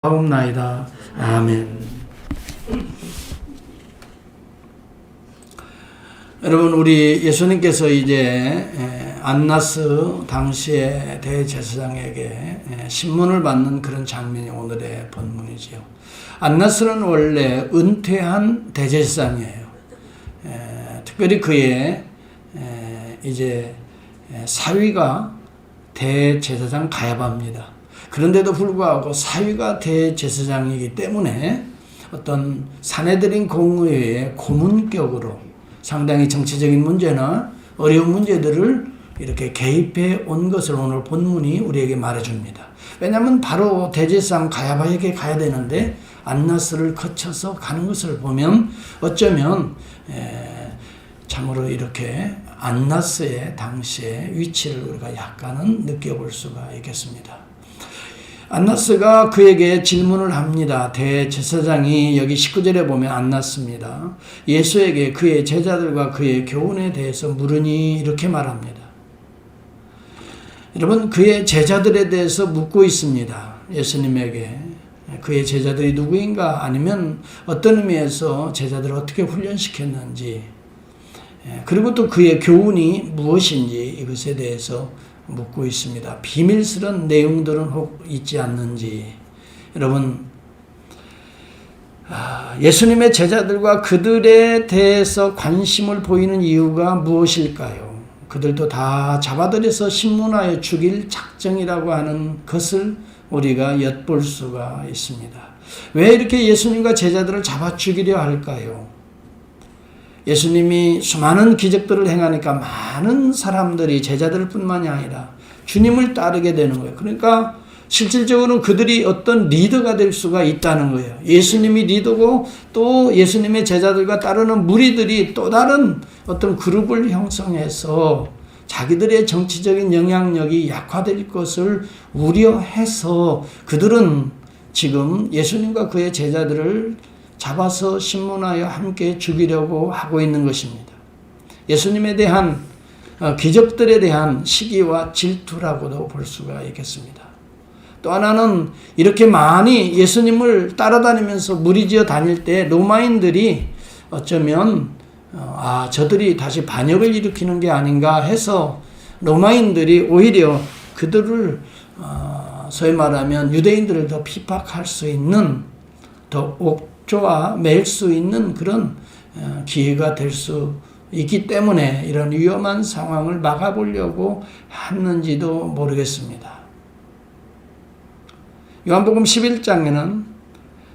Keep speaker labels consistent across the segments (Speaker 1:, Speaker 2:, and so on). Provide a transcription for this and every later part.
Speaker 1: 하옵나이다. 아멘. 여러분, 우리 예수님께서 이제 안나스 당시의 대제사장에게 신문을 받는 그런 장면이 오늘의 본문이지요. 안나스는 원래 은퇴한 대제사장이에요. 특별히 그의 이제 사위가 대제사장 가야바입니다. 그런데도 불구하고 사위가 대제사장이기 때문에 어떤 사내들인 공의회의 고문격으로 상당히 정치적인 문제나 어려운 문제들을 이렇게 개입해 온 것을 오늘 본문이 우리에게 말해줍니다. 왜냐하면 바로 대제사장 가야바에게 가야 되는데 안나스를 거쳐서 가는 것을 보면 어쩌면 참으로 이렇게 안나스의 당시의 위치를 우리가 약간은 느껴볼 수가 있겠습니다. 안나스가 그에게 질문을 합니다. 대제사장이 여기 19절에 보면 안나스입니다. 예수에게 그의 제자들과 그의 교훈에 대해서 물으니 이렇게 말합니다. 여러분, 그의 제자들에 대해서 묻고 있습니다. 예수님에게 그의 제자들이 누구인가, 아니면 어떤 의미에서 제자들을 어떻게 훈련시켰는지, 그리고 또 그의 교훈이 무엇인지 이것에 대해서 묻고 있습니다. 비밀스러운 내용들은 혹 있지 않는지. 여러분, 예수님의 제자들과 그들에 대해서 관심을 보이는 이유가 무엇일까요? 그들도 다 잡아들여서 신문하여 죽일 작정이라고 하는 것을 우리가 엿볼 수가 있습니다. 왜 이렇게 예수님과 제자들을 잡아 죽이려 할까요? 예수님이 수많은 기적들을 행하니까 많은 사람들이 제자들 뿐만이 아니라 주님을 따르게 되는 거예요. 그러니까 실질적으로 그들이 어떤 리더가 될 수가 있다는 거예요. 예수님이 리더고 또 예수님의 제자들과 따르는 무리들이 또 다른 어떤 그룹을 형성해서 자기들의 정치적인 영향력이 약화될 것을 우려해서 그들은 지금 예수님과 그의 제자들을 잡아서 신문하여 함께 죽이려고 하고 있는 것입니다. 예수님에 대한 기적들에 대한 시기와 질투라고도 볼 수가 있겠습니다. 또 하나는 이렇게 많이 예수님을 따라다니면서 무리지어 다닐 때 로마인들이 어쩌면 저들이 다시 반역을 일으키는 게 아닌가 해서 로마인들이 오히려 그들을 소위 말하면 유대인들을 더 핍박할 수 있는, 더 옥조와 맬 수 있는 그런 기회가 될 수 있기 때문에 이런 위험한 상황을 막아보려고 했는지도 모르겠습니다. 요한복음 11장에는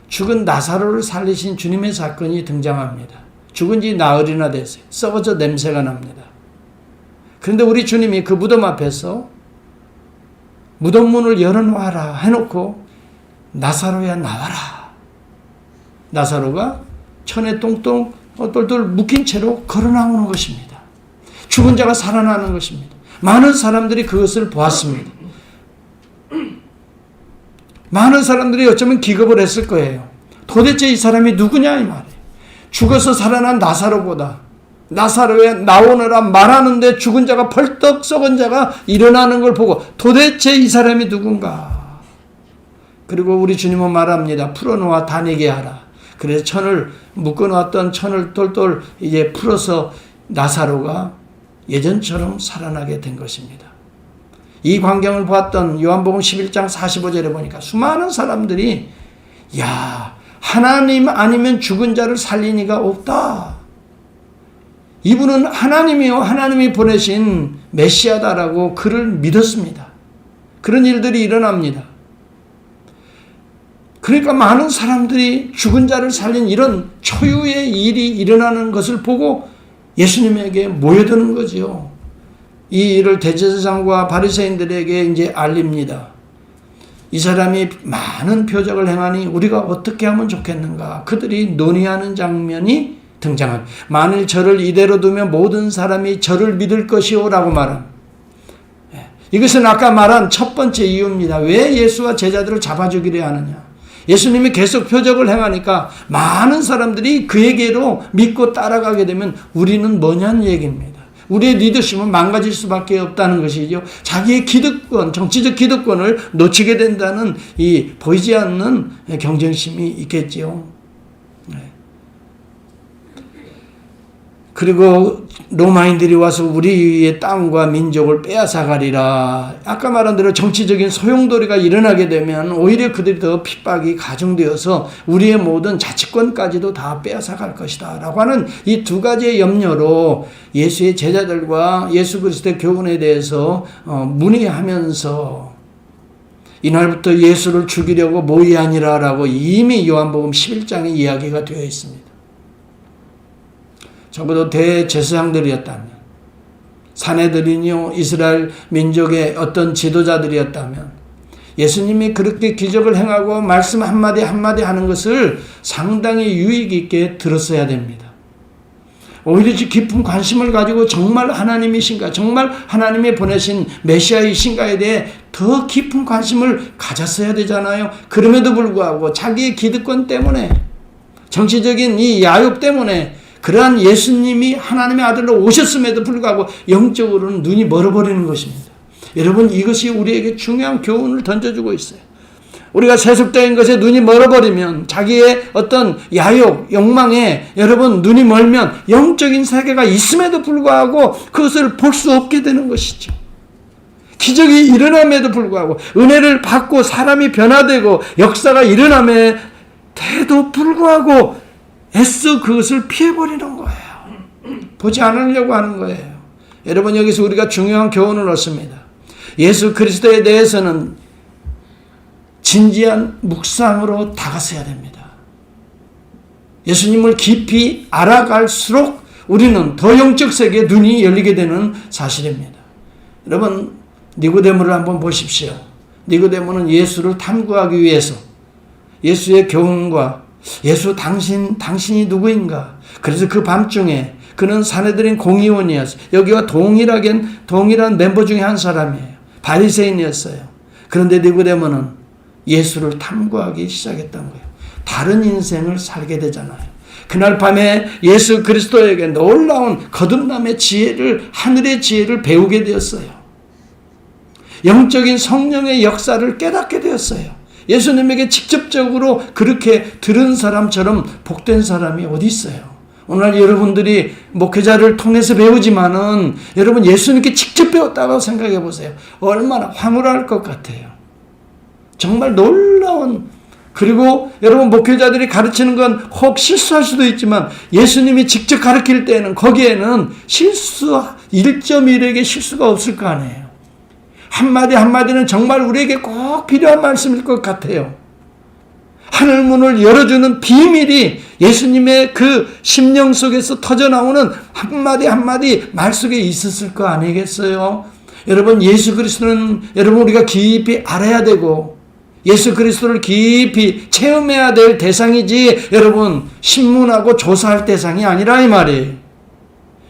Speaker 1: 죽은 나사로를 살리신 주님의 사건이 등장합니다. 죽은 지 나흘이나 됐어요. 썩어져 냄새가 납니다. 그런데 우리 주님이 그 무덤 앞에서 무덤 문을 열어놓아라 해놓고 나사로야 나와라. 나사로가 천에 똥똥 똘똘 묶인 채로 걸어 나오는 것입니다. 죽은 자가 살아나는 것입니다. 많은 사람들이 그것을 보았습니다. 많은 사람들이 어쩌면 기겁을 했을 거예요. 도대체 이 사람이 누구냐 이 말이에요. 죽어서 살아난 나사로보다 나사로에 나오느라 말하는데 죽은 자가 벌떡 썩은 자가 일어나는 걸 보고 도대체 이 사람이 누군가. 그리고 우리 주님은 말합니다. 풀어놓아 다니게 하라. 그래서 천을 묶어놨던 천을 똘똘 이제 풀어서 나사로가 예전처럼 살아나게 된 것입니다. 이 광경을 보았던 요한복음 11장 45절에 보니까 수많은 사람들이 하나님 아니면 죽은 자를 살릴 리가 없다. 이분은 하나님이요 하나님이 보내신 메시아다라고 그를 믿었습니다. 그런 일들이 일어납니다. 그러니까 많은 사람들이 죽은 자를 살린 이런 초유의 일이 일어나는 것을 보고 예수님에게 모여드는 거지요. 이 일을 대제사장과 바리새인들에게 이제 알립니다. 이 사람이 많은 표적을 행하니 우리가 어떻게 하면 좋겠는가. 그들이 논의하는 장면이 등장합니다. 만일 저를 이대로 두면 모든 사람이 저를 믿을 것이오 라고 말합니다. 이것은 아까 말한 첫 번째 이유입니다. 왜 예수와 제자들을 잡아 죽이려 하느냐. 예수님이 계속 표적을 행하니까 많은 사람들이 그에게로 믿고 따라가게 되면 우리는 뭐냐는 얘기입니다. 우리의 리더십은 망가질 수밖에 없다는 것이죠. 자기의 기득권, 정치적 기득권을 놓치게 된다는 이 보이지 않는 경쟁심이 있겠지요. 그리고 로마인들이 와서 우리의 땅과 민족을 빼앗아가리라. 아까 말한 대로 정치적인 소용돌이가 일어나게 되면 오히려 그들이 더 핍박이 가중되어서 우리의 모든 자치권까지도 다 빼앗아갈 것이다 라고 하는 이 두 가지의 염려로 예수의 제자들과 예수 그리스도의 교훈에 대해서 문의하면서 이날부터 예수를 죽이려고 모의하니라 라고 이미 요한복음 11장에 이야기가 되어 있습니다. 적어도 대제사장들이었다면, 사내들이요 이스라엘 민족의 어떤 지도자들이었다면 예수님이 그렇게 기적을 행하고 말씀 한마디 한마디 하는 것을 상당히 유익 있게 들었어야 됩니다. 오히려 깊은 관심을 가지고 정말 하나님이신가, 정말 하나님이 보내신 메시아이신가에 대해 더 깊은 관심을 가졌어야 되잖아요. 그럼에도 불구하고 자기의 기득권 때문에, 정치적인 이 야욕 때문에 그러한 예수님이 하나님의 아들로 오셨음에도 불구하고 영적으로는 눈이 멀어버리는 것입니다. 여러분, 이것이 우리에게 중요한 교훈을 던져주고 있어요. 우리가 세속적인 것에 눈이 멀어버리면, 자기의 어떤 야욕, 욕망에 여러분 눈이 멀면 영적인 세계가 있음에도 불구하고 그것을 볼 수 없게 되는 것이죠. 기적이 일어남에도 불구하고, 은혜를 받고 사람이 변화되고 역사가 일어남에도 불구하고 애써 그것을 피해버리는 거예요. 보지 않으려고 하는 거예요. 여러분, 여기서 우리가 중요한 교훈을 얻습니다. 예수 그리스도에 대해서는 진지한 묵상으로 다가서야 됩니다. 예수님을 깊이 알아갈수록 우리는 더 영적 세계에 눈이 열리게 되는 사실입니다. 여러분, 니고데모를 한번 보십시오. 니고데모는 예수를 탐구하기 위해서 예수의 교훈과 예수 당신이 누구인가? 그래서 그 밤중에 그는 사내들인 공의원이었어요. 여기와 동일한 멤버 중에 한 사람이에요. 바리새인이었어요. 그런데 니고데모는 예수를 탐구하기 시작했던 거예요. 다른 인생을 살게 되잖아요. 그날 밤에 예수 그리스도에게 놀라운 거듭남의 지혜를, 하늘의 지혜를 배우게 되었어요. 영적인 성령의 역사를 깨닫게 되었어요. 예수님에게 직접적으로 그렇게 들은 사람처럼 복된 사람이 어디 있어요? 오늘 여러분들이 목회자를 통해서 배우지만은 여러분 예수님께 직접 배웠다고 생각해 보세요. 얼마나 황홀할 것 같아요. 정말 놀라운, 그리고 여러분 목회자들이 가르치는 건 혹 실수할 수도 있지만 예수님이 직접 가르칠 때는 거기에는 1.1에게 실수가 없을 거 아니에요. 한마디 한마디는 정말 우리에게 꼭 필요한 말씀일 것 같아요. 하늘문을 열어주는 비밀이 예수님의 그 심령 속에서 터져나오는 한마디 한마디 말 속에 있었을 거 아니겠어요? 여러분, 예수 그리스도는 여러분 우리가 깊이 알아야 되고 예수 그리스도를 깊이 체험해야 될 대상이지 여러분 신문하고 조사할 대상이 아니라 이 말이에요.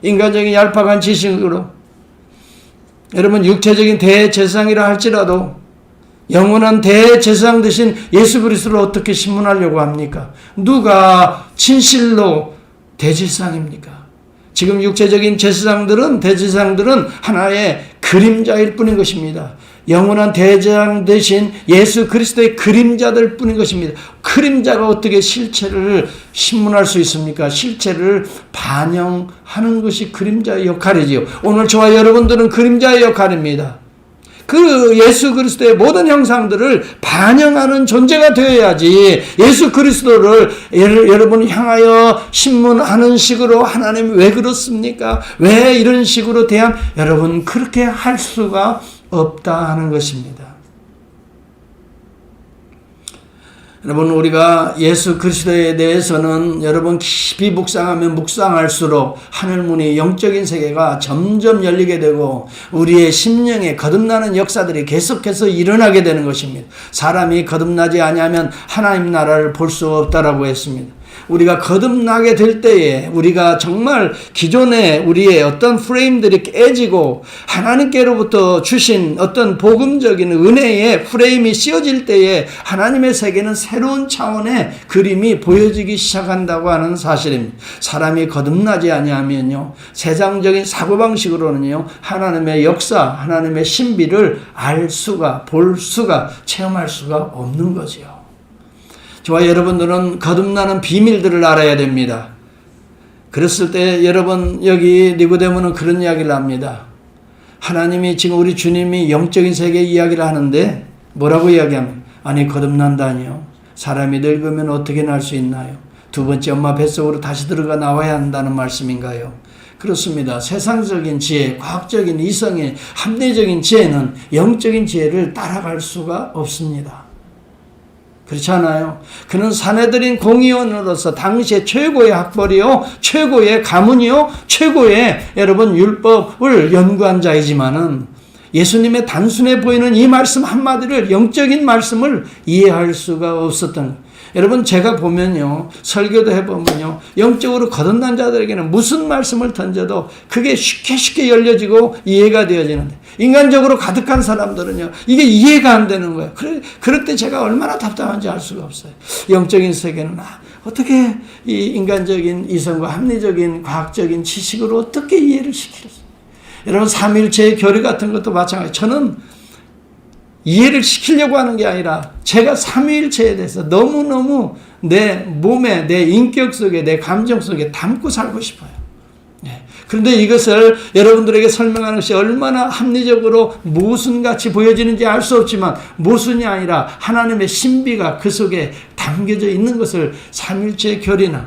Speaker 1: 인간적인 얄팍한 지식으로 여러분 육체적인 대제사장이라 할지라도 영원한 대제사장 되신 예수 그리스도를 어떻게 신문하려고 합니까? 누가 진실로 대제사장입니까? 지금 육체적인 대제사장들은 하나의 그림자일 뿐인 것입니다. 영원한 대제사장 되신 예수 그리스도의 그림자들 뿐인 것입니다. 그림자가 어떻게 실체를 신문할 수 있습니까? 실체를 반영하는 것이 그림자의 역할이지요. 오늘 저와 여러분들은 그림자의 역할입니다. 그 예수 그리스도의 모든 형상들을 반영하는 존재가 되어야지 예수 그리스도를 여러분 향하여 신문하는 식으로 하나님 왜 그렇습니까? 왜 이런 식으로 여러분 그렇게 할 수가 없다 하는 것입니다. 여러분 우리가 예수 그리스도에 대해서는 여러분 깊이 묵상하면 묵상할수록 하늘문이 영적인 세계가 점점 열리게 되고 우리의 심령에 거듭나는 역사들이 계속해서 일어나게 되는 것입니다. 사람이 거듭나지 아니하면 하나님 나라를 볼 수 없다라고 했습니다. 우리가 거듭나게 될 때에 우리가 정말 기존의 우리의 어떤 프레임들이 깨지고 하나님께로부터 주신 어떤 복음적인 은혜의 프레임이 씌워질 때에 하나님의 세계는 새로운 차원의 그림이 보여지기 시작한다고 하는 사실입니다. 사람이 거듭나지 아니하면요, 세상적인 사고방식으로는요, 하나님의 역사, 하나님의 신비를 알 수가, 볼 수가, 체험할 수가 없는 거지요. 저와 여러분들은 거듭나는 비밀들을 알아야 됩니다. 그랬을 때 여러분, 여기 니고데모는 그런 이야기를 합니다. 하나님이 지금 우리 주님이 영적인 세계 이야기를 하는데 뭐라고 이야기하면, 아니 거듭난다니요, 사람이 늙으면 어떻게 날 수 있나요? 두 번째 엄마 뱃속으로 다시 들어가 나와야 한다는 말씀인가요? 그렇습니다. 세상적인 지혜, 과학적인 이성의 합리적인 지혜는 영적인 지혜를 따라갈 수가 없습니다. 그렇지 않아요? 그는 사내들인 공의원으로서 당시의 최고의 학벌이요, 최고의 가문이요, 최고의 여러분 율법을 연구한 자이지만은 예수님의 단순해 보이는 이 말씀 한마디를, 영적인 말씀을 이해할 수가 없었던 거예요. 여러분, 제가 보면요, 설교도 해보면요, 영적으로 거듭난 자들에게는 무슨 말씀을 던져도 그게 쉽게 열려지고 이해가 되어지는데, 인간적으로 가득한 사람들은요, 이게 이해가 안 되는 거예요. 그럴 때 제가 얼마나 답답한지 알 수가 없어요. 영적인 세계는 어떻게 이 인간적인 이성과 합리적인 과학적인 지식으로 어떻게 이해를 시킬지. 여러분, 삼위일체의 교리 같은 것도 마찬가지. 저는 이해를 시키려고 하는 게 아니라 제가 삼위일체에 대해서 너무너무 내 몸에, 내 인격 속에, 내 감정 속에 담고 살고 싶어요. 그런데 이것을 여러분들에게 설명하는 것이 얼마나 합리적으로 모순같이 보여지는지 알 수 없지만, 모순이 아니라 하나님의 신비가 그 속에 담겨져 있는 것을 삼위일체의 교리나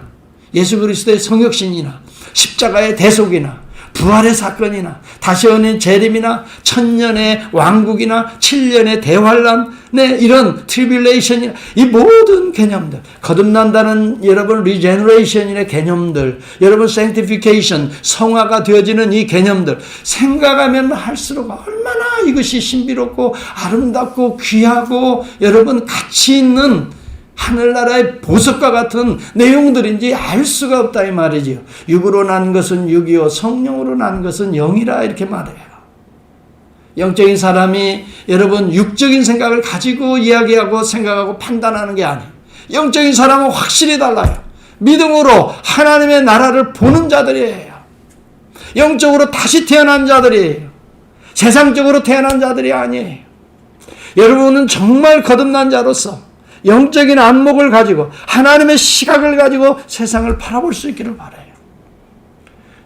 Speaker 1: 예수 그리스도의 성육신이나 십자가의 대속이나 부활의 사건이나 다시 오는 재림이나 천년의 왕국이나 7년의 대환란, 이런 트리뷸레이션이나 이 모든 개념들, 거듭난다는 여러분 리제너레이션의 개념들, 여러분 sanctification, 성화가 되어지는 이 개념들 생각하면 할수록 얼마나 이것이 신비롭고 아름답고 귀하고 여러분 가치 있는 하늘나라의 보석과 같은 내용들인지 알 수가 없다 이 말이지요. 육으로 난 것은 육이요 성령으로 난 것은 영이라 이렇게 말해요. 영적인 사람이 여러분 육적인 생각을 가지고 이야기하고 생각하고 판단하는 게 아니에요. 영적인 사람은 확실히 달라요. 믿음으로 하나님의 나라를 보는 자들이에요. 영적으로 다시 태어난 자들이에요. 세상적으로 태어난 자들이 아니에요. 여러분은 정말 거듭난 자로서 영적인 안목을 가지고 하나님의 시각을 가지고 세상을 바라볼 수 있기를 바라요.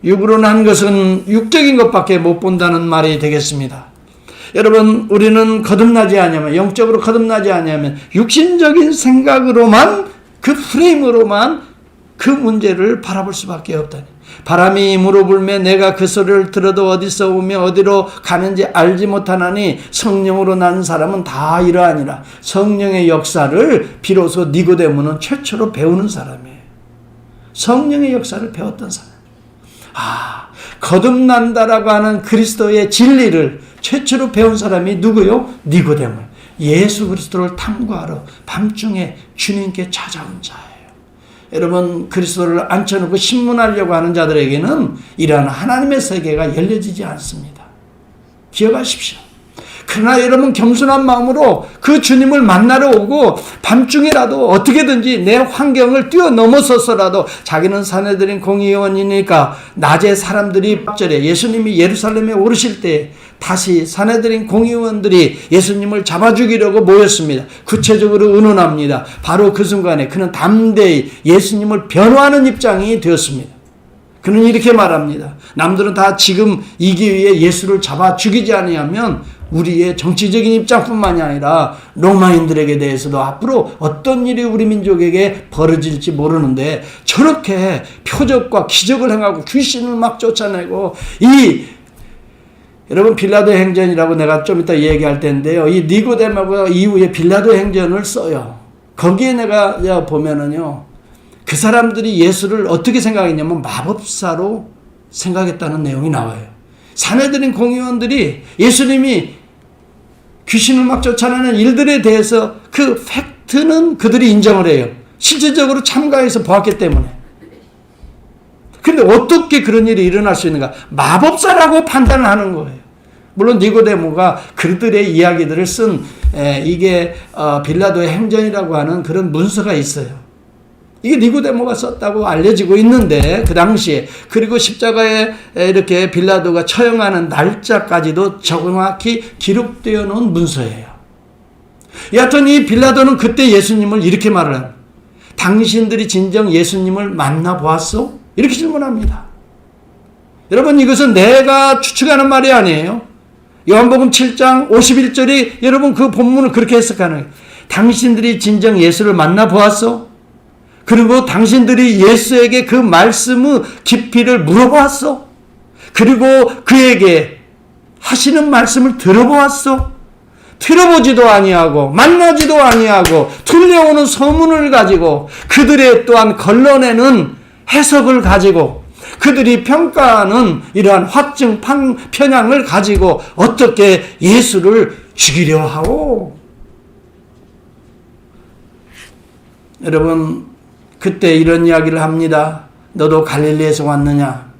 Speaker 1: 육으로 난 것은 육적인 것밖에 못 본다는 말이 되겠습니다. 여러분, 우리는 거듭나지 않으면, 영적으로 거듭나지 않으면 육신적인 생각으로만, 그 프레임으로만 그 문제를 바라볼 수밖에 없다니. 바람이 물어 불매 내가 그 소리를 들어도 어디서 오며 어디로 가는지 알지 못하나니 성령으로 난 사람은 다 이러하니라. 성령의 역사를 비로소 니고데모는 최초로 배우는 사람이에요. 성령의 역사를 배웠던 사람. 거듭난다라고 하는 그리스도의 진리를 최초로 배운 사람이 누구요? 니고데모. 예수 그리스도를 탐구하러 밤중에 주님께 찾아온 자예요. 여러분, 그리스도를 앉혀놓고 신문하려고 하는 자들에게는 이러한 하나님의 세계가 열려지지 않습니다. 기억하십시오. 그러나 여러분, 겸손한 마음으로 그 주님을 만나러 오고 밤중이라도 어떻게든지 내 환경을 뛰어넘어서서라도, 자기는 사내들인 공의원이니까 낮에 사람들이 밥절에 예수님이 예루살렘에 오르실 때 다시 사내들인 공의원들이 예수님을 잡아 죽이려고 모였습니다. 구체적으로 의논합니다. 바로 그 순간에 그는 담대히 예수님을 변호하는 입장이 되었습니다. 그는 이렇게 말합니다. 남들은 다 지금 이 기회에 예수를 잡아 죽이지 않으면 우리의 정치적인 입장뿐만이 아니라 로마인들에게 대해서도 앞으로 어떤 일이 우리 민족에게 벌어질지 모르는데, 저렇게 표적과 기적을 행하고 귀신을 막 쫓아내고, 여러분 빌라도 행전이라고 내가 좀 이따 얘기할 텐데요, 이 니고데모가 이후에 빌라도 행전을 써요. 거기에 내가 보면은요, 그 사람들이 예수를 어떻게 생각했냐면 마법사로 생각했다는 내용이 나와요. 사내들인 공의원들이 예수님이 귀신을 막 쫓아내는 일들에 대해서 그 팩트는 그들이 인정을 해요. 실질적으로 참가해서 보았기 때문에. 근데 어떻게 그런 일이 일어날 수 있는가? 마법사라고 판단을 하는 거예요. 물론 니고데모가 그들의 이야기들을 쓴 이게 빌라도의 행전이라고 하는 그런 문서가 있어요. 이게 니고데모가 썼다고 알려지고 있는데 그 당시에, 그리고 십자가에 이렇게 빌라도가 처형하는 날짜까지도 정확히 기록되어 놓은 문서예요. 여하튼 이 빌라도는 그때 예수님을 이렇게 말을 합니다. 당신들이 진정 예수님을 만나보았소? 이렇게 질문합니다. 여러분, 이것은 내가 추측하는 말이 아니에요. 요한복음 7장 51절이 여러분 그 본문을 그렇게 해석하는 거예요. 당신들이 진정 예수를 만나보았소? 그리고 당신들이 예수에게 그 말씀의 깊이를 물어보았소? 그리고 그에게 하시는 말씀을 들어보았소? 들어보지도 아니하고 만나지도 아니하고 들려오는 소문을 가지고 그들의 또한 걸러내는 해석을 가지고 그들이 평가하는 이러한 확증 편향을 가지고 어떻게 예수를 죽이려 하오? 여러분, 그때 이런 이야기를 합니다. 너도 갈릴리에서 왔느냐?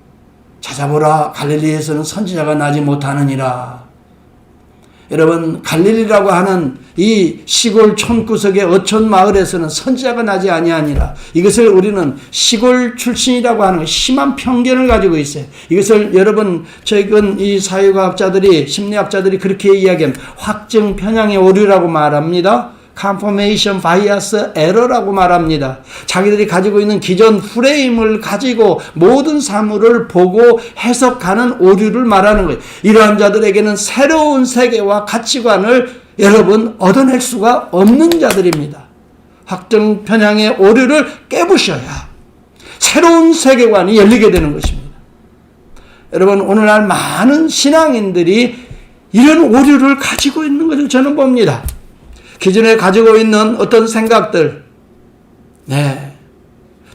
Speaker 1: 찾아보라. 갈릴리에서는 선지자가 나지 못하느니라. 여러분, 갈릴리라고 하는 이 시골 촌구석의 어촌 마을에서는 선지자가 나지 아니하니라. 이것을 우리는 시골 출신이라고 하는 심한 편견을 가지고 있어요. 이것을 여러분, 최근 이 사회과학자들이, 심리학자들이 그렇게 이야기하면 확증 편향의 오류라고 말합니다. confirmation bias error라고 말합니다. 자기들이 가지고 있는 기존 프레임을 가지고 모든 사물을 보고 해석하는 오류를 말하는 거예요. 이러한 자들에게는 새로운 세계와 가치관을 여러분 얻어낼 수가 없는 자들입니다. 확증 편향의 오류를 깨부셔야 새로운 세계관이 열리게 되는 것입니다. 여러분, 오늘날 많은 신앙인들이 이런 오류를 가지고 있는 것을 저는 봅니다. 기존에 가지고 있는 어떤 생각들,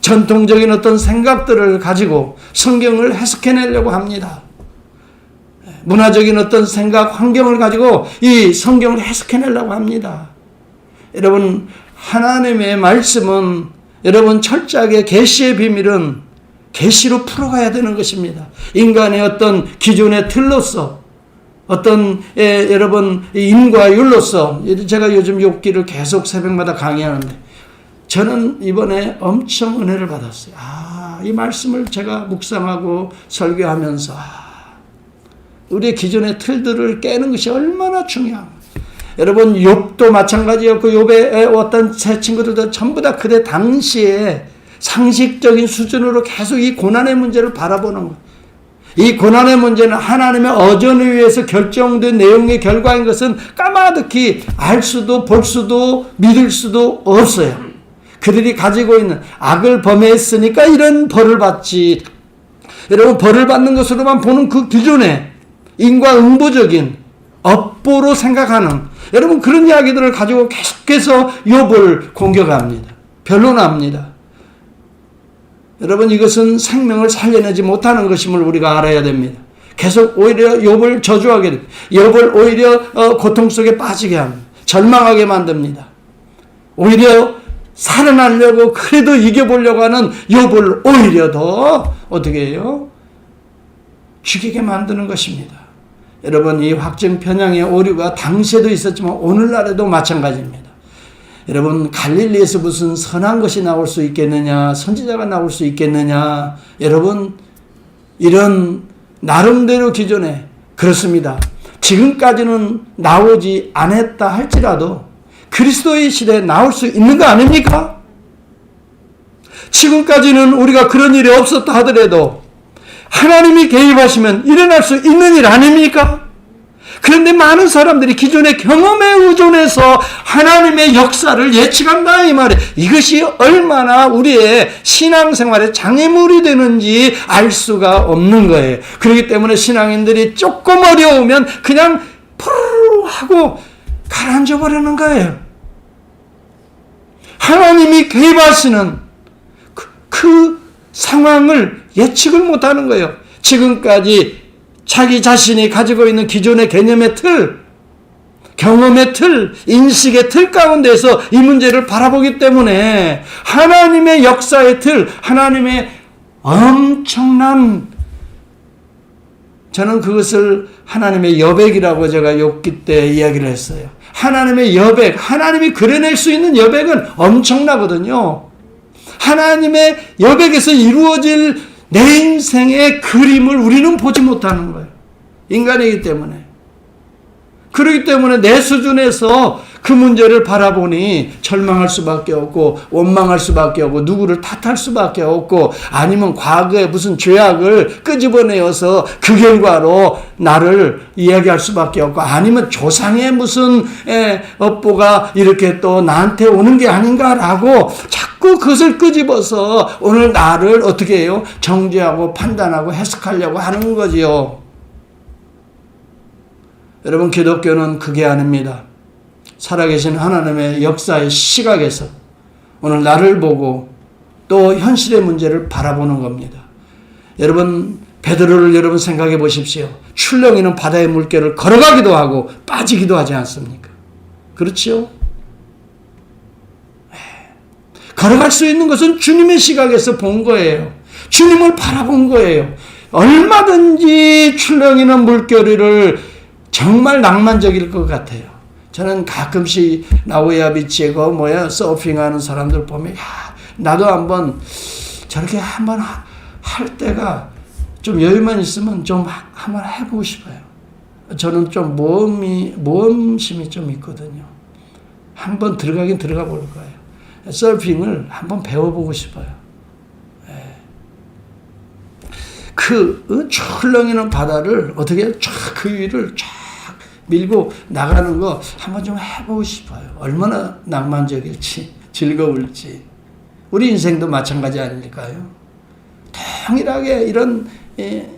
Speaker 1: 전통적인 어떤 생각들을 가지고 성경을 해석해내려고 합니다. 문화적인 어떤 생각, 환경을 가지고 이 성경을 해석해내려고 합니다. 여러분, 하나님의 말씀은 여러분 철저하게 계시의 비밀은 계시로 풀어가야 되는 것입니다. 인간의 어떤 기존의 틀로서 어떤 여러분 인과율로서, 제가 요즘 욥기를 계속 새벽마다 강의하는데 저는 이번에 엄청 은혜를 받았어요. 이 말씀을 제가 묵상하고 설교하면서 우리의 기존의 틀들을 깨는 것이 얼마나 중요한가. 여러분, 욥도 마찬가지였고 욥의 어떤 새 친구들도 전부 다 그때 당시에 상식적인 수준으로 계속 이 고난의 문제를 바라보는 거예요. 이 고난의 문제는 하나님의 어전에 의해서 결정된 내용의 결과인 것은 까마득히 알 수도 볼 수도 믿을 수도 없어요. 그들이 가지고 있는 악을 범했으니까 이런 벌을 받지. 여러분, 벌을 받는 것으로만 보는 그 기존의 인과응보적인 업보로 생각하는 여러분 그런 이야기들을 가지고 계속해서 욥을 공격합니다. 변론합니다. 여러분, 이것은 생명을 살려내지 못하는 것임을 우리가 알아야 됩니다. 계속 오히려 욥을 저주하게 됩니다. 욥을 오히려 고통 속에 빠지게 합니다. 절망하게 만듭니다. 오히려 살아나려고 그래도 이겨보려고 하는 욥을 오히려 더 어떻게 해요? 죽이게 만드는 것입니다. 여러분, 이 확증 편향의 오류가 당시에도 있었지만 오늘날에도 마찬가지입니다. 여러분, 갈릴리에서 무슨 선한 것이 나올 수 있겠느냐, 선지자가 나올 수 있겠느냐. 여러분, 이런 나름대로 기존에 그렇습니다. 지금까지는 나오지 않았다 할지라도 그리스도의 시대에 나올 수 있는 거 아닙니까? 지금까지는 우리가 그런 일이 없었다 하더라도 하나님이 개입하시면 일어날 수 있는 일 아닙니까? 그런데 많은 사람들이 기존의 경험에 의존해서 하나님의 역사를 예측한다 이 말이에요. 이것이 얼마나 우리의 신앙생활에 장애물이 되는지 알 수가 없는 거예요. 그렇기 때문에 신앙인들이 조금 어려우면 그냥 푸르르 하고 가라앉아 버리는 거예요. 하나님이 개입하시는 그 상황을 예측을 못하는 거예요. 지금까지 자기 자신이 가지고 있는 기존의 개념의 틀, 경험의 틀, 인식의 틀 가운데서 이 문제를 바라보기 때문에 하나님의 역사의 틀, 하나님의 엄청난, 저는 그것을 하나님의 여백이라고 제가 욥기 때 이야기를 했어요. 하나님의 여백, 하나님이 그려낼 수 있는 여백은 엄청나거든요. 하나님의 여백에서 이루어질 내 인생의 그림을 우리는 보지 못하는 거예요. 인간이기 때문에. 그렇기 때문에 내 수준에서 그 문제를 바라보니 절망할 수밖에 없고 원망할 수밖에 없고 누구를 탓할 수밖에 없고 아니면 과거에 무슨 죄악을 끄집어내어서 그 결과로 나를 이야기할 수밖에 없고 아니면 조상의 무슨 업보가 이렇게 또 나한테 오는 게 아닌가라고 자꾸 그것을 끄집어서 오늘 나를 어떻게 해요? 정죄하고 판단하고 해석하려고 하는 거지요. 여러분, 기독교는 그게 아닙니다. 살아계신 하나님의 역사의 시각에서 오늘 나를 보고 또 현실의 문제를 바라보는 겁니다. 여러분, 베드로를 여러분 생각해 보십시오. 출렁이는 바다의 물결을 걸어가기도 하고 빠지기도 하지 않습니까? 그렇지요? 걸어갈 수 있는 것은 주님의 시각에서 본 거예요. 주님을 바라본 거예요. 얼마든지 출렁이는 물결을 정말 낭만적일 것 같아요. 저는 가끔씩 나우야 비치에 서핑하는 사람들 보면 나도 한번 저렇게 한번 할 때가 좀 여유만 있으면 좀 한번 해보고 싶어요. 저는 좀 모험심이 좀 있거든요. 한번 들어가긴 들어가 볼 거예요. 서핑을 한번 배워보고 싶어요. 그 출렁이는 바다를 어떻게 그 위를 쫙 밀고 나가는 거 한번 좀 해보고 싶어요. 얼마나 낭만적일지, 즐거울지. 우리 인생도 마찬가지 아닐까요? 동일하게 이런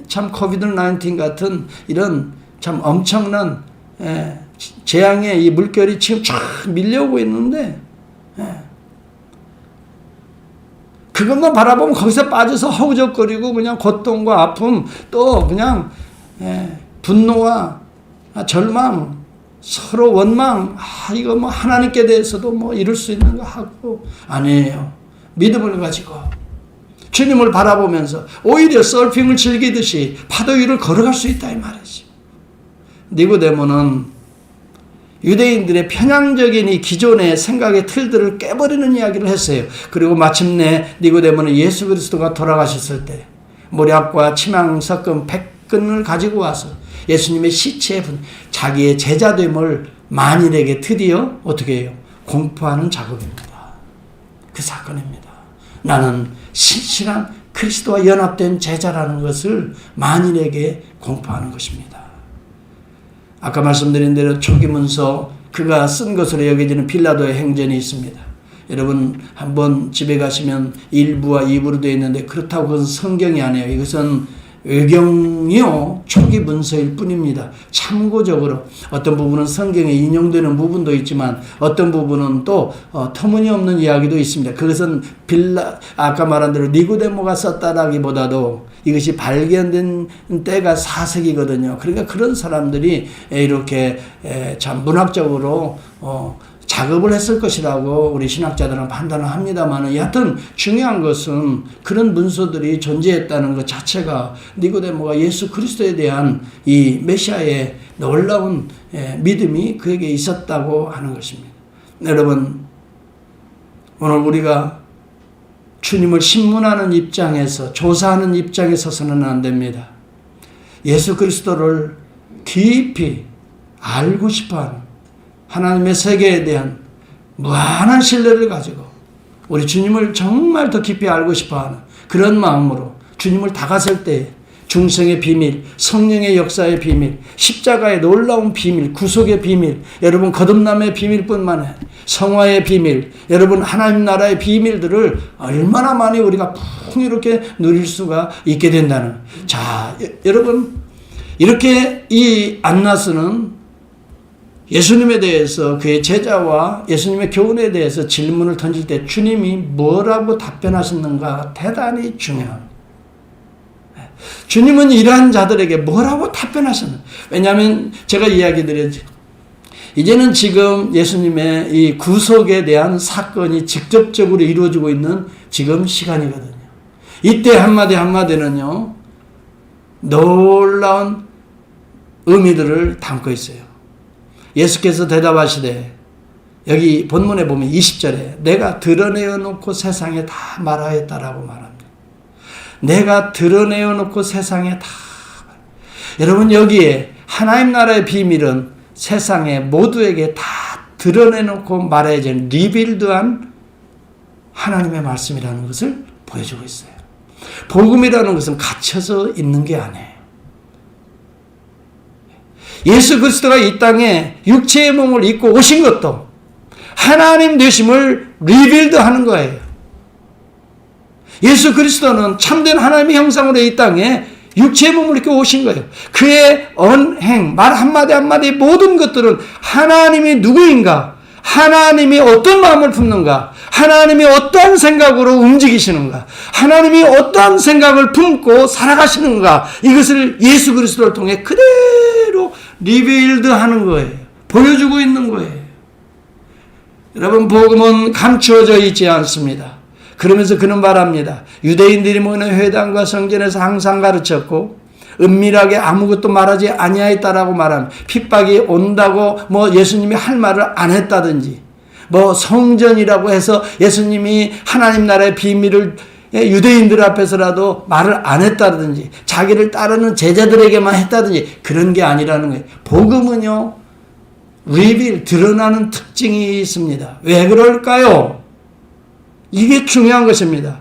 Speaker 1: 참 코비드-19 같은 이런 참 엄청난 재앙의 이 물결이 지금 쫙 밀려오고 있는데 그것만 바라보면 거기서 빠져서 허우적거리고 그냥 고통과 아픔 또 그냥 분노와 절망, 서로 원망, 이거 뭐 하나님께 대해서도 뭐 이룰 수 있는 거 하고 아니에요. 믿음을 가지고 주님을 바라보면서 오히려 서핑을 즐기듯이 파도 위를 걸어갈 수 있다 이 말이죠. 니고데모는 유대인들의 편향적인 이 기존의 생각의 틀들을 깨버리는 이야기를 했어요. 그리고 마침내 니고데모는 예수 그리스도가 돌아가셨을 때 모략과 침향 섞은 100근을 가지고 와서 예수님의 시체에 자기의 제자됨을 만인에게 드디어 어떻게 해요? 공포하는 작업입니다. 그 사건입니다. 나는 신실한 그리스도와 연합된 제자라는 것을 만인에게 공포하는 것입니다. 아까 말씀드린 대로 초기 문서 그가 쓴 것으로 여겨지는 빌라도의 행전이 있습니다. 여러분 한번 집에 가시면 1부와 2부로 되어 있는데 그렇다고 그것은 성경이 아니에요. 이것은 외경이요 초기 문서일 뿐입니다. 참고적으로 어떤 부분은 성경에 인용되는 부분도 있지만 어떤 부분은 또 터무니없는 이야기도 있습니다. 그것은 아까 말한 대로 니고데모가 썼다라기보다도 이것이 발견된 때가 4세기거든요. 그러니까 그런 사람들이 이렇게 참 문학적으로 작업을 했을 것이라고 우리 신학자들은 판단을 합니다만 여하튼 중요한 것은 그런 문서들이 존재했다는 것 자체가 니고데모가 예수 그리스도에 대한 이 메시아의 놀라운 믿음이 그에게 있었다고 하는 것입니다. 여러분 오늘 우리가 주님을 신문하는 입장에서 조사하는 입장에 서서는 안 됩니다. 예수 그리스도를 깊이 알고 싶어하는 하나님의 세계에 대한 무한한 신뢰를 가지고 우리 주님을 정말 더 깊이 알고 싶어하는 그런 마음으로 주님을 다가설 때 중생의 비밀, 성령의 역사의 비밀, 십자가의 놀라운 비밀, 구속의 비밀, 여러분 거듭남의 비밀뿐만 아니라 성화의 비밀, 여러분 하나님 나라의 비밀들을 얼마나 많이 우리가 풍요롭게 누릴 수가 있게 된다는. 자, 여러분 이렇게 이 안나스는 예수님에 대해서 그의 제자와 예수님의 교훈에 대해서 질문을 던질 때 주님이 뭐라고 답변하셨는가 대단히 중요합니다. 주님은 이러한 자들에게 뭐라고 답변하셨는가. 왜냐하면 제가 이야기 드렸죠. 이제는 지금 예수님의 이 구속에 대한 사건이 직접적으로 이루어지고 있는 지금 시간이거든요. 이때 한마디 한마디는요, 놀라운 의미들을 담고 있어요. 예수께서 대답하시되, 여기 본문에 보면 20절에 내가 드러내어 놓고 세상에 다 말하였다라고 말합니다. 내가 드러내어 놓고 세상에 다. 여러분, 여기에 하나님 나라의 비밀은 세상에 모두에게 다 드러내놓고 말해야지 리빌드한 하나님의 말씀이라는 것을 보여주고 있어요. 복음이라는 것은 갇혀서 있는 게 아니에요. 예수 그리스도가 이 땅에 육체의 몸을 입고 오신 것도 하나님 되심을 리빌드하는 거예요. 예수 그리스도는 참된 하나님의 형상으로 이 땅에 육체의 몸을 입고 오신 거예요. 그의 언행, 말 한마디 한마디 모든 것들은 하나님이 누구인가, 하나님이 어떤 마음을 품는가, 하나님이 어떠한 생각으로 움직이시는가, 하나님이 어떠한 생각을 품고 살아가시는가, 이것을 예수 그리스도를 통해 그대로 리빌드하는 거예요. 보여주고 있는 거예요. 여러분, 복음은 감추어져 있지 않습니다. 그러면서 그는 말합니다. 유대인들이 모이는 회당과 성전에서 항상 가르쳤고 은밀하게 아무것도 말하지 아니하였다라고 말합니다. 핍박이 온다고 예수님이 할 말을 안 했다든지, 성전이라고 해서 예수님이 하나님 나라의 비밀을 유대인들 앞에서라도 말을 안 했다든지, 자기를 따르는 제자들에게만 했다든지, 그런 게 아니라는 거예요. 복음은요, 드러나는 특징이 있습니다. 왜 그럴까요? 이게 중요한 것입니다.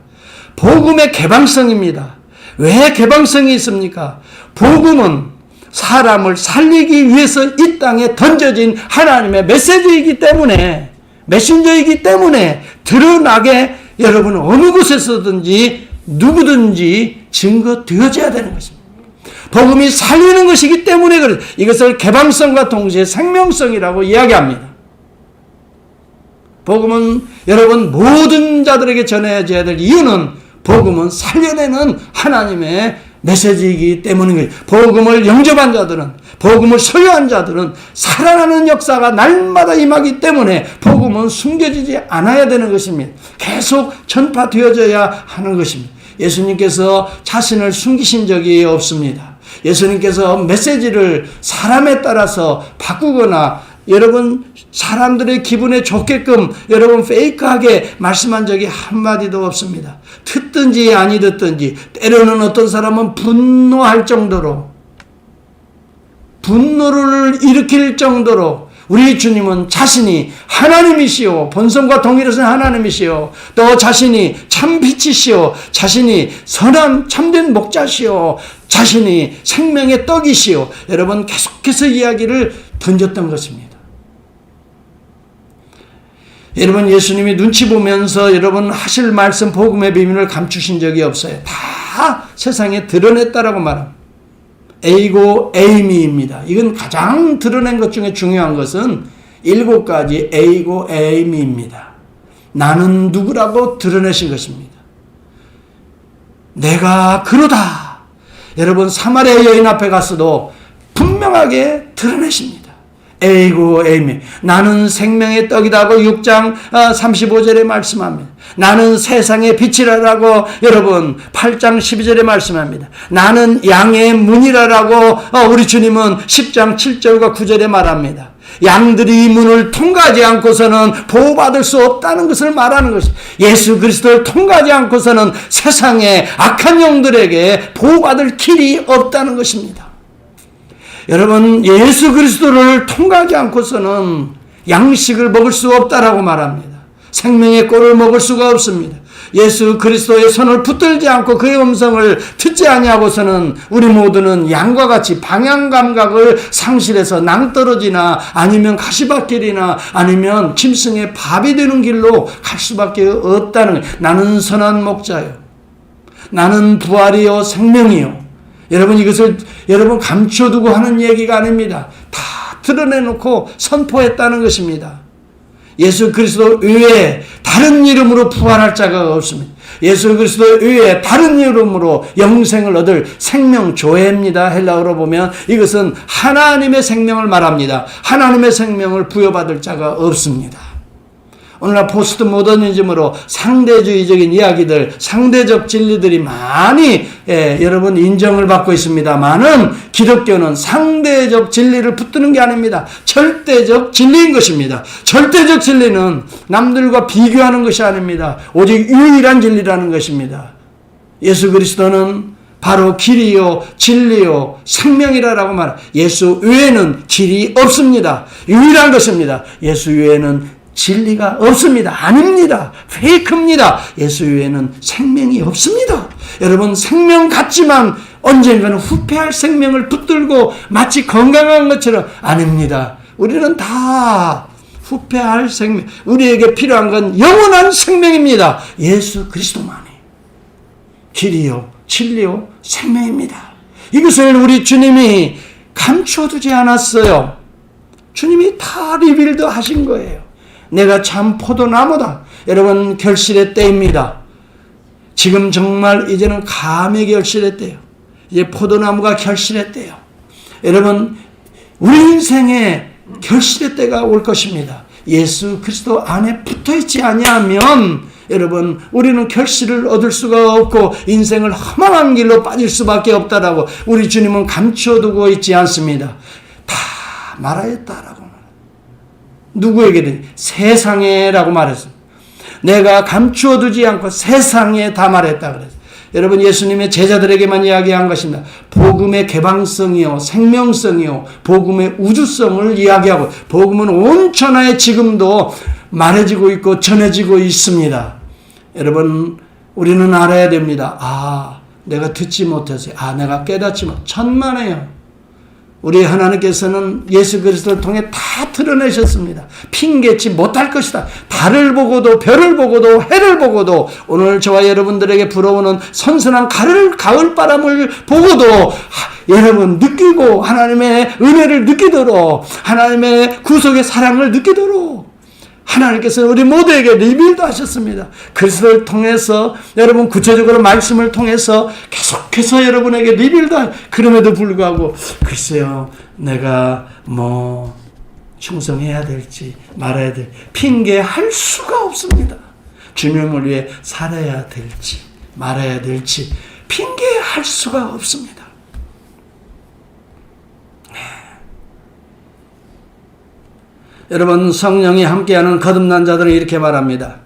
Speaker 1: 복음의 개방성입니다. 왜 개방성이 있습니까? 복음은 사람을 살리기 위해서 이 땅에 던져진 하나님의 메시지이기 때문에, 메신저이기 때문에 드러나게 여러분은 어느 곳에서든지 누구든지 증거되어져야 되는 것입니다. 복음이 살리는 것이기 때문에 그래요. 이것을 개방성과 동시에 생명성이라고 이야기합니다. 복음은 여러분 모든 자들에게 전해져야 될 이유는 복음은 살려내는 하나님의 메시지이기 때문인 거예요. 복음을 영접한 자들은, 복음을 소유한 자들은 살아나는 역사가 날마다 임하기 때문에 복음은 숨겨지지 않아야 되는 것입니다. 계속 전파되어져야 하는 것입니다. 예수님께서 자신을 숨기신 적이 없습니다. 예수님께서 메시지를 사람에 따라서 바꾸거나 여러분 사람들의 기분에 좋게끔 여러분 페이크하게 말씀한 적이 한마디도 없습니다. 듣든지 아니 듣든지, 때로는 어떤 사람은 분노할 정도로, 분노를 일으킬 정도로 우리 주님은 자신이 하나님이시오, 본성과 동일하신 하나님이시오, 또 자신이 참빛이시오, 자신이 선한 참된 목자시오, 자신이 생명의 떡이시오, 여러분 계속해서 이야기를 던졌던 것입니다. 여러분, 예수님이 눈치 보면서 여러분 하실 말씀 복음의 비밀을 감추신 적이 없어요. 다 세상에 드러냈다라고 말합니다. A고 Am이입니다. 이건 가장 드러낸 것 중에 중요한 것은 7가지 A고 Am입니다. 나는 누구라고 드러내신 것입니다. 내가 그러다. 여러분, 사마리아 여인 앞에 가서도 분명하게 드러내십니다. A고 Am이. 나는 생명의 떡이다고 6장 35절에 말씀합니다. 나는 세상의 빛이라고 여러분 8장 12절에 말씀합니다. 나는 양의 문이라고 우리 주님은 10장 7절과 9절에 말합니다. 양들이 문을 통과하지 않고서는 보호받을 수 없다는 것을 말하는 것입니다. 예수 그리스도를 통과하지 않고서는 세상의 악한 영들에게 보호받을 길이 없다는 것입니다. 여러분, 예수 그리스도를 통과하지 않고서는 양식을 먹을 수 없다라고 말합니다. 생명의 꼴을 먹을 수가 없습니다. 예수 그리스도의 손을 붙들지 않고 그의 음성을 듣지 아니하고서는 우리 모두는 양과 같이 방향 감각을 상실해서 낭떠러지나 아니면 가시밭길이나 아니면 짐승의 밥이 되는 길로 갈 수밖에 없다는 거예요. 나는 선한 목자요, 나는 부활이요 생명이요. 여러분, 이것을 여러분 감춰두고 하는 얘기가 아닙니다. 다 드러내놓고 선포했다는 것입니다. 예수 그리스도 외에 다른 이름으로 부활할 자가 없습니다. 예수 그리스도 외에 다른 이름으로 영생을 얻을 생명조회입니다. 헬라어로 보면 이것은 하나님의 생명을 말합니다. 하나님의 생명을 부여받을 자가 없습니다. 오늘날 포스트 모더니즘으로 상대주의적인 이야기들, 상대적 진리들이 많이 여러분 인정을 받고 있습니다만은 기독교는 상대적 진리를 붙드는 게 아닙니다. 절대적 진리인 것입니다. 절대적 진리는 남들과 비교하는 것이 아닙니다. 오직 유일한 진리라는 것입니다. 예수 그리스도는 바로 길이요 진리요 생명이라고 말합니다. 예수 외에는 길이 없습니다. 유일한 것입니다. 예수 외에는 진리가 없습니다. 아닙니다. 페이크입니다. 예수 외에는 생명이 없습니다. 여러분 생명 같지만 언젠가는 후패할 생명을 붙들고 마치 건강한 것처럼 아닙니다. 우리는 다 후패할 생명, 우리에게 필요한 건 영원한 생명입니다. 예수 그리스도만이 길이요 진리요 생명입니다. 이것을 우리 주님이 감춰두지 않았어요. 주님이 다 리빌드 하신 거예요. 내가 참 포도나무다. 여러분 결실의 때입니다. 지금 정말 이제는 감히 결실의 때예요. 이제 포도나무가 결실의 때예요. 여러분 우리 인생에 결실의 때가 올 것입니다. 예수 그리스도 안에 붙어있지 아니하면 여러분 우리는 결실을 얻을 수가 없고 인생을 험한 길로 빠질 수밖에 없다라고 우리 주님은 감춰두고 있지 않습니다. 다 말하였다라고. 누구에게든 세상에라고 말했습니다. 내가 감추어두지 않고 세상에 다 말했다 그랬어요. 여러분 예수님의 제자들에게만 이야기한 것입니다. 복음의 개방성이요 생명성이요 복음의 우주성을 이야기하고 복음은 온 천하에 지금도 말해지고 있고 전해지고 있습니다. 여러분 우리는 알아야 됩니다. 내가 듣지 못해서 내가 깨닫지 못 천만에요. 우리 하나님께서는 예수 그리스도를 통해 다 드러내셨습니다. 핑계치 못할 것이다. 달을 보고도 별을 보고도 해를 보고도 오늘 저와 여러분들에게 불어오는 선선한 가을바람을 보고도 여러분 느끼고 하나님의 은혜를 느끼도록 하나님의 구속의 사랑을 느끼도록 하나님께서는 우리 모두에게 리빌드 하셨습니다. 그리스도를 통해서 여러분 구체적으로 말씀을 통해서 계속해서 여러분에게 리빌드 그럼에도 불구하고 글쎄요 내가 충성해야 될지 말아야 될지 핑계할 수가 없습니다. 주님을 위해 살아야 될지 말아야 될지 핑계할 수가 없습니다. 여러분 성령이 함께하는 거듭난 자들은 이렇게 말합니다.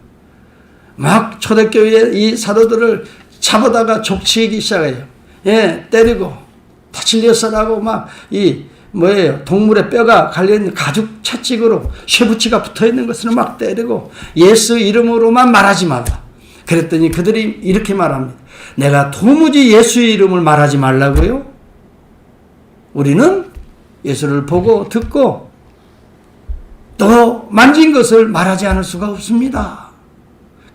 Speaker 1: 막 초대교회 이 사도들을 잡아다가 족치기 시작해요. 때리고 다칠려서라고 막 동물의 뼈가 갈려있는 가죽 채찍으로 쇠붙이가 붙어있는 것을 막 때리고 예수 이름으로만 말하지 말라. 그랬더니 그들이 이렇게 말합니다. 내가 도무지 예수의 이름을 말하지 말라고요? 우리는 예수를 보고 듣고 또 만진 것을 말하지 않을 수가 없습니다.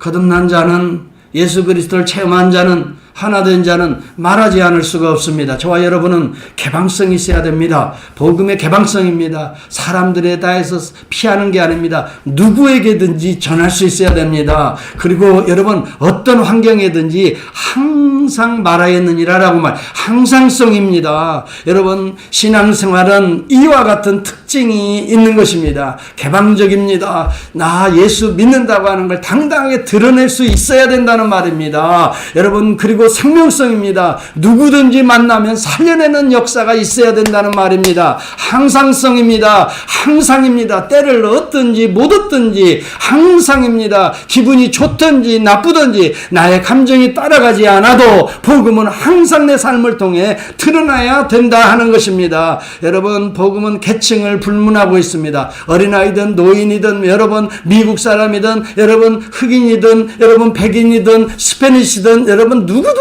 Speaker 1: 거듭난 자는 예수 그리스도를 체험한 자는 하나 된 자는 말하지 않을 수가 없습니다. 저와 여러분은 개방성이 있어야 됩니다. 복음의 개방성입니다. 사람들에 대해서 피하는 게 아닙니다. 누구에게든지 전할 수 있어야 됩니다. 그리고 여러분 어떤 환경에든지 항상 말하였느니라라고 항상성입니다. 여러분 신앙생활은 이와 같은 특징이 있는 것입니다. 개방적입니다. 나 예수 믿는다고 하는 걸 당당하게 드러낼 수 있어야 된다는 말입니다. 여러분 그리고 생명성입니다. 누구든지 만나면 살려내는 역사가 있어야 된다는 말입니다. 항상성입니다. 항상입니다. 때를 얻든지 못 얻든지 항상입니다. 기분이 좋든지 나쁘든지 나의 감정이 따라가지 않아도 복음은 항상 내 삶을 통해 드러나야 된다 하는 것입니다. 여러분 복음은 계층을 불문하고 있습니다. 어린아이든 노인이든 여러분 미국 사람이든 여러분 흑인이든 여러분 백인이든 스페니시든 여러분 누구든지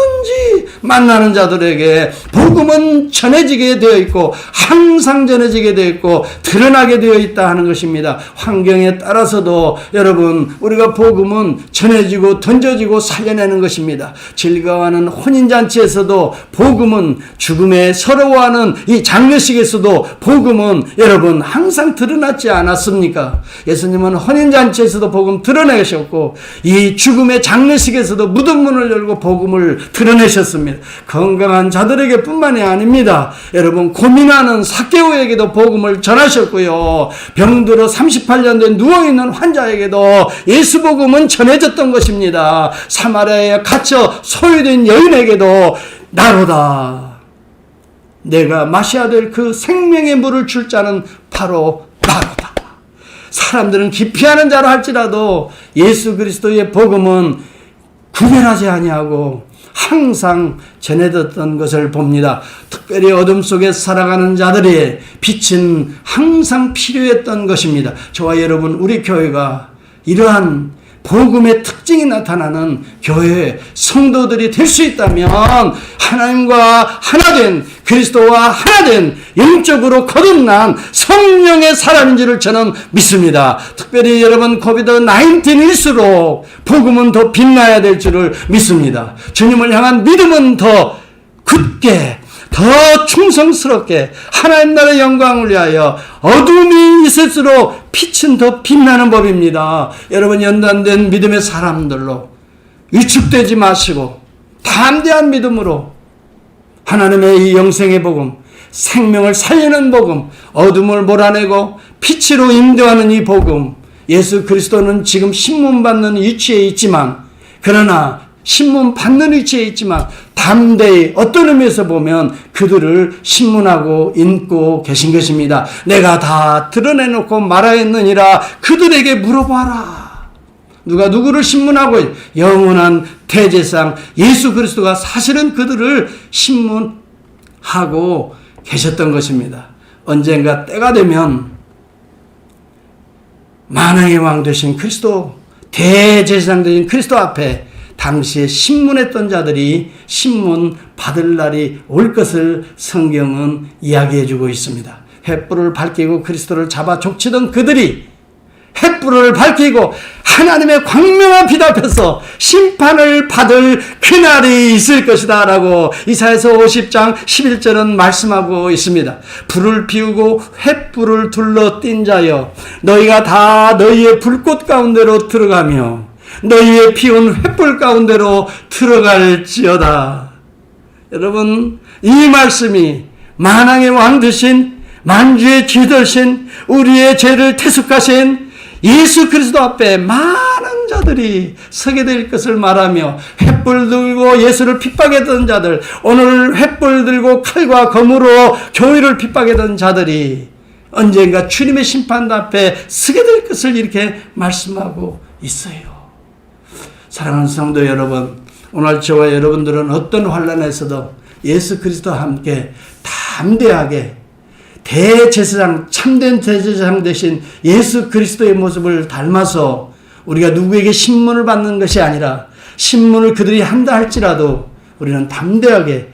Speaker 1: 만나는 자들에게 복음은 전해지게 되어 있고 항상 전해지게 되어 있고 드러나게 되어 있다 하는 것입니다. 환경에 따라서도 여러분 우리가 복음은 전해지고 던져지고 살려내는 것입니다. 즐거워하는 혼인잔치에서도 복음은 죽음에 서러워하는 이 장례식에서도 복음은 여러분 여러분 항상 드러났지 않았습니까? 예수님은 혼인잔치에서도 복음 드러내셨고 이 죽음의 장례식에서도 무덤 문을 열고 복음을 드러내셨습니다. 건강한 자들에게 뿐만이 아닙니다. 여러분 고민하는 삭개오에게도 복음을 전하셨고요. 병들어 38년 된 누워있는 환자에게도 예수 복음은 전해졌던 것입니다. 사마리아에 갇혀 소유된 여인에게도 나로다, 내가 마셔야 될 그 생명의 물을 줄 자는 바로 나로다. 사람들은 기피하는 자로 할지라도 예수 그리스도의 복음은 구별하지 아니하고 항상 전해졌던 것을 봅니다. 특별히 어둠 속에 살아가는 자들의 빛은 항상 필요했던 것입니다. 저와 여러분, 우리 교회가 이러한 복음의 특징이 나타나는 교회 성도들이 될 수 있다면 하나님과 하나된, 그리스도와 하나된 영적으로 거듭난 성령의 사람인 줄을 저는 믿습니다. 특별히 여러분 코비드-19일수록 복음은 더 빛나야 될 줄을 믿습니다. 주님을 향한 믿음은 더 굳게, 더 충성스럽게 하나님 나라의 영광을 위하여 어둠이 있을수록 빛은 더 빛나는 법입니다. 여러분 연단된 믿음의 사람들로 위축되지 마시고 담대한 믿음으로 하나님의 이 영생의 복음, 생명을 살리는 복음, 어둠을 몰아내고 빛으로 인도하는 이 복음, 예수 그리스도는 지금 신문받는 위치에 있지만, 그러나 신문 받는 위치에 있지만 담대히 어떤 의미에서 보면 그들을 신문하고 인고 계신 것입니다. 내가 다 드러내놓고 말하였느니라 그들에게 물어봐라. 누가 누구를 신문하고 영원한 대제사장 예수 그리스도가 사실은 그들을 신문하고 계셨던 것입니다. 언젠가 때가 되면 만왕의 왕 되신 그리스도, 대제사장 되신 그리스도 앞에 당시에 신문했던 자들이 신문 받을 날이 올 것을 성경은 이야기해 주고 있습니다. 횃불을 밝히고 그리스도를 잡아 족치던 그들이 횃불을 밝히고 하나님의 광명한 빛 앞에서 심판을 받을 그날이 있을 것이다 라고 이사야서 50장 11절은 말씀하고 있습니다. 불을 피우고 횃불을 둘러 띈 자여, 너희가 다 너희의 불꽃 가운데로 들어가며 너희의 피운 횃불 가운데로 들어갈지어다. 여러분, 이 말씀이 만왕의 왕 되신, 만주의 주 되신, 우리의 죄를 태속하신 예수 그리스도 앞에 많은 자들이 서게 될 것을 말하며, 횃불 들고 예수를 핍박했던 자들, 오늘 횃불 들고 칼과 검으로 교회를 핍박했던 자들이 언젠가 주님의 심판 앞에 서게 될 것을 이렇게 말씀하고 있어요. 사랑하는 성도 여러분, 오늘 저와 여러분들은 어떤 환난에서도 예수 그리스도와 함께 담대하게 대제사장, 참된 대제사장 되신 예수 그리스도의 모습을 닮아서 우리가 누구에게 신문을 받는 것이 아니라 신문을 그들이 한다 할지라도 우리는 담대하게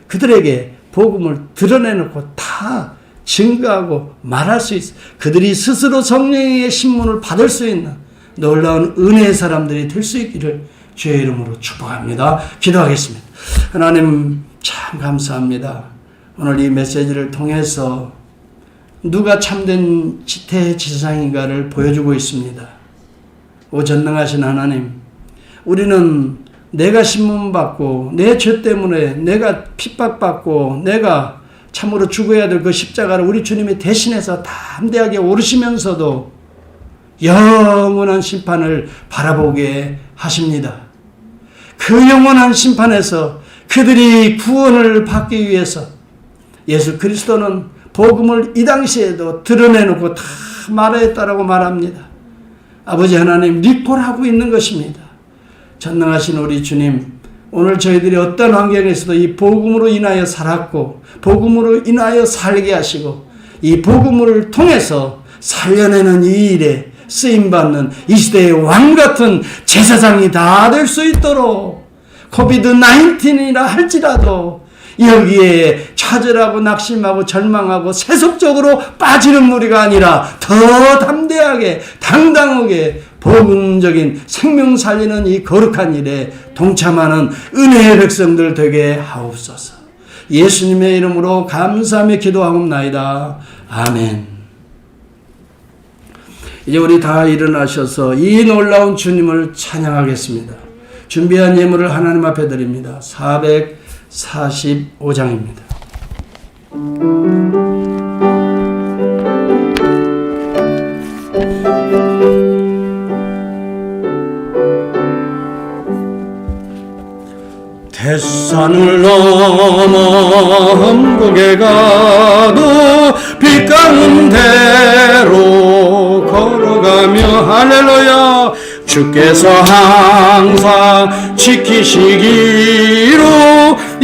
Speaker 1: 그들에게 복음을 드러내놓고 다 증거하고 말할 수 있어. 그들이 스스로 성령의 신문을 받을 수 있는 놀라운 은혜의 사람들이 될 수 있기를 주의 이름으로 축복합니다. 기도하겠습니다. 하나님 참 감사합니다. 오늘 이 메시지를 통해서 누가 참된 대제사장인가를 보여주고 있습니다. 오 전능하신 하나님, 우리는 내가 신문받고 내 죄 때문에 내가 핍박받고 내가 참으로 죽어야 될 그 십자가를 우리 주님이 대신해서 담대하게 오르시면서도 영원한 심판을 바라보게 하십니다. 그 영원한 심판에서 그들이 구원을 받기 위해서 예수 그리스도는 복음을 이 당시에도 드러내놓고 다 말했다라고 말합니다. 아버지 하나님, 리콜하고 있는 것입니다. 전능하신 우리 주님, 오늘 저희들이 어떤 환경에서도 이 복음으로 인하여 살았고 복음으로 인하여 살게 하시고 이 복음을 통해서 살려내는 이 일에 쓰임받는 이 시대의 왕같은 제사장이 다 될 수 있도록 코비드-19이라 할지라도 여기에 좌절하고 낙심하고 절망하고 세속적으로 빠지는 무리가 아니라 더 담대하게 당당하게 복음적인 생명 살리는 이 거룩한 일에 동참하는 은혜의 백성들 되게 하옵소서. 예수님의 이름으로 감사하며 기도하옵나이다. 아멘. 이제 우리 다 일어나셔서 이 놀라운 주님을 찬양하겠습니다. 준비한 예물을 하나님 앞에 드립니다. 445장입니다. 햇산을 넘어 험곡에 가도 빛 가운데로 걸어가며 할렐루야 주께서 항상 지키시기로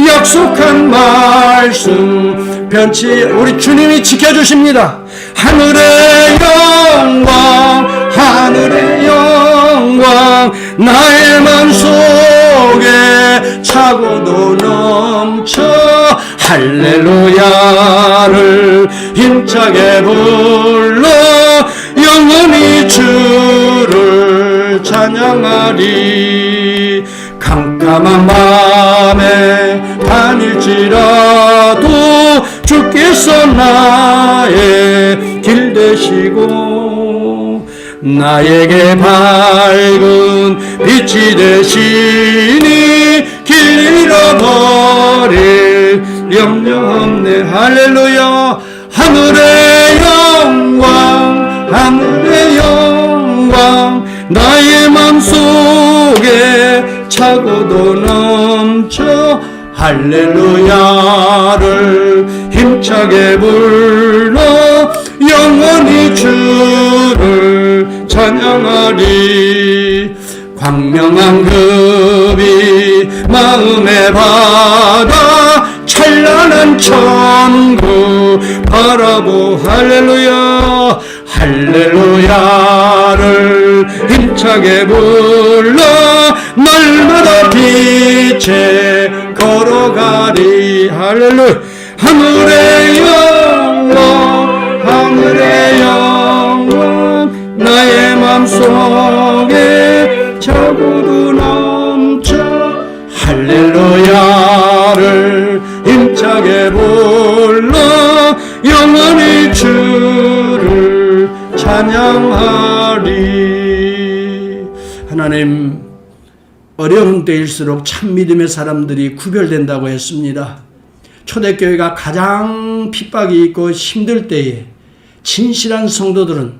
Speaker 1: 약속한 말씀 변치 우리 주님이 지켜주십니다. 하늘의 영광 하늘의 영광 나의 맘속에 차고도 넘쳐 할렐루야를 힘차게 불러 영원히 주를 찬양하리. 캄캄한 밤에 다닐지라도 주께서 나의 길 되시고 나에게 밝은 빛이 되시니 길 잃어버릴 염려 없네. 할렐루야 하늘의 영광 하늘의 영광 나의 맘속에 차고도 넘쳐 할렐루야를 힘차게 불러 영원히 주를 찬양하리. 광명한 급이 마음에 받아 찬란한 천국 바라보 할렐루야 할렐루야를 힘차게 불러 날마다 빛에 걸어가리. 할렐루야 하늘의 영광 하늘의 영광 나의 맘속에 차고도 넘쳐 할렐루야를 힘차게 불러 영원히 주를 찬양하리. 하나님 어려운 때일수록 참 믿음의 사람들이 구별된다고 했습니다. 초대교회가 가장 핍박이 있고 힘들 때에 진실한 성도들은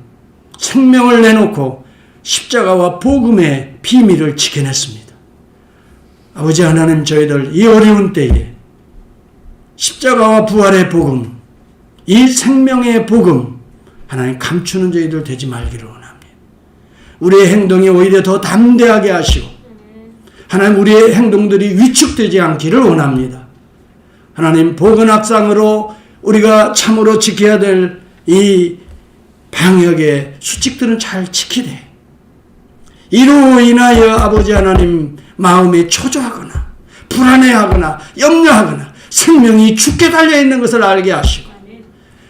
Speaker 1: 생명을 내놓고 십자가와 복음의 비밀을 지켜냈습니다. 아버지 하나님 저희들 이 어려운 때에 십자가와 부활의 복음 이 생명의 복음 하나님 감추는 저희들 되지 말기를 원합니다. 우리의 행동이 오히려 더 담대하게 하시고 하나님 우리의 행동들이 위축되지 않기를 원합니다. 하나님 보건학상으로 우리가 참으로 지켜야 될 이 방역의 수칙들은 잘 지키되 이로 인하여 아버지 하나님 마음이 초조하거나 불안해하거나 염려하거나 생명이 죽게 달려있는 것을 알게 하시고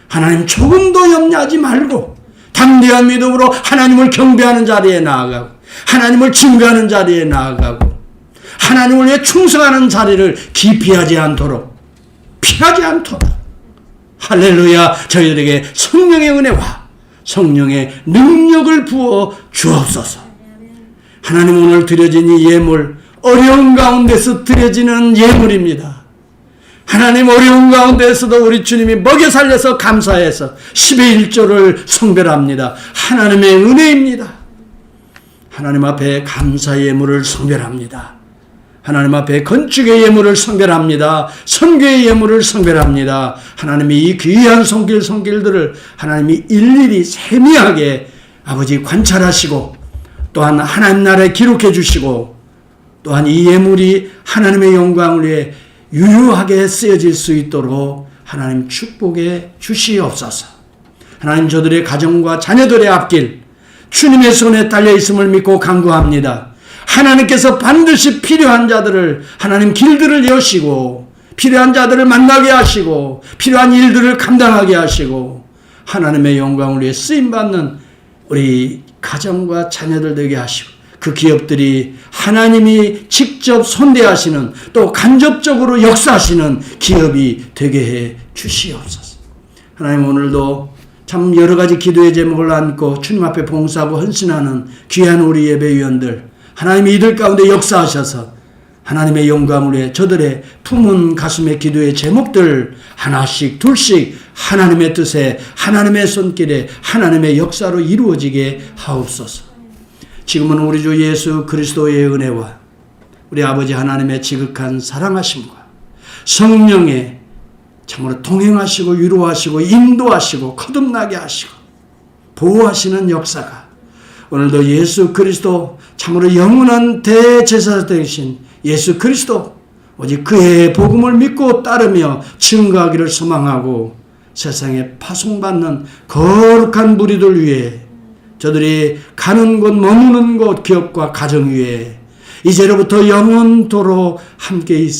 Speaker 1: 하나님 조금도 염려하지 말고 담대한 믿음으로 하나님을 경배하는 자리에 나아가고 하나님을 증거하는 자리에 나아가고 하나님을 위해 충성하는 자리를 기피하지 않도록 피하지 않도록 할렐루야 저희들에게 성령의 은혜와 성령의 능력을 부어 주옵소서. 하나님 오늘 드려진 이 예물 어려운 가운데서 드려지는 예물입니다. 하나님 어려운 가운데서도 우리 주님이 먹여 살려서 감사해서 10의 1조를 성별합니다. 하나님의 은혜입니다. 하나님 앞에 감사의 예물을 성별합니다. 하나님 앞에 건축의 예물을 성별합니다. 선교의 예물을 성별합니다. 하나님이 이 귀한 손길들을 하나님이 일일이 세미하게 아버지 관찰하시고 또한 하나님 나라에 기록해 주시고 또한 이 예물이 하나님의 영광을 위해 유효하게 쓰여질 수 있도록 하나님 축복해 주시옵소서. 하나님 저들의 가정과 자녀들의 앞길 주님의 손에 달려있음을 믿고 간구합니다. 하나님께서 반드시 필요한 자들을 하나님 길들을 여시고 필요한 자들을 만나게 하시고 필요한 일들을 감당하게 하시고 하나님의 영광을 위해 쓰임받는 우리 가정과 자녀들 되게 하시고 그 기업들이 하나님이 직접 손대하시는 또 간접적으로 역사하시는 기업이 되게 해 주시옵소서. 하나님 오늘도 참 여러 가지 기도의 제목을 안고 주님 앞에 봉사하고 헌신하는 귀한 우리 예배위원들, 하나님이 이들 가운데 역사하셔서 하나님의 영광을 위해 저들의 품은 가슴의 기도의 제목들 하나씩 둘씩 하나님의 뜻에, 하나님의 손길에, 하나님의 역사로 이루어지게 하옵소서. 지금은 우리 주 예수 그리스도의 은혜와 우리 아버지 하나님의 지극한 사랑하심과 성령의 참으로 동행하시고 위로하시고 인도하시고 거듭나게 하시고 보호하시는 역사가 오늘도 예수 그리스도 참으로 영원한 대제사장 되신 예수 그리스도 오직 그의 복음을 믿고 따르며 증거하기를 소망하고 세상에 파송받는 거룩한 무리들 위해 저들이 가는 곳 머무는 곳 기업과 가정 위에 이제로부터 영원토록 함께 있어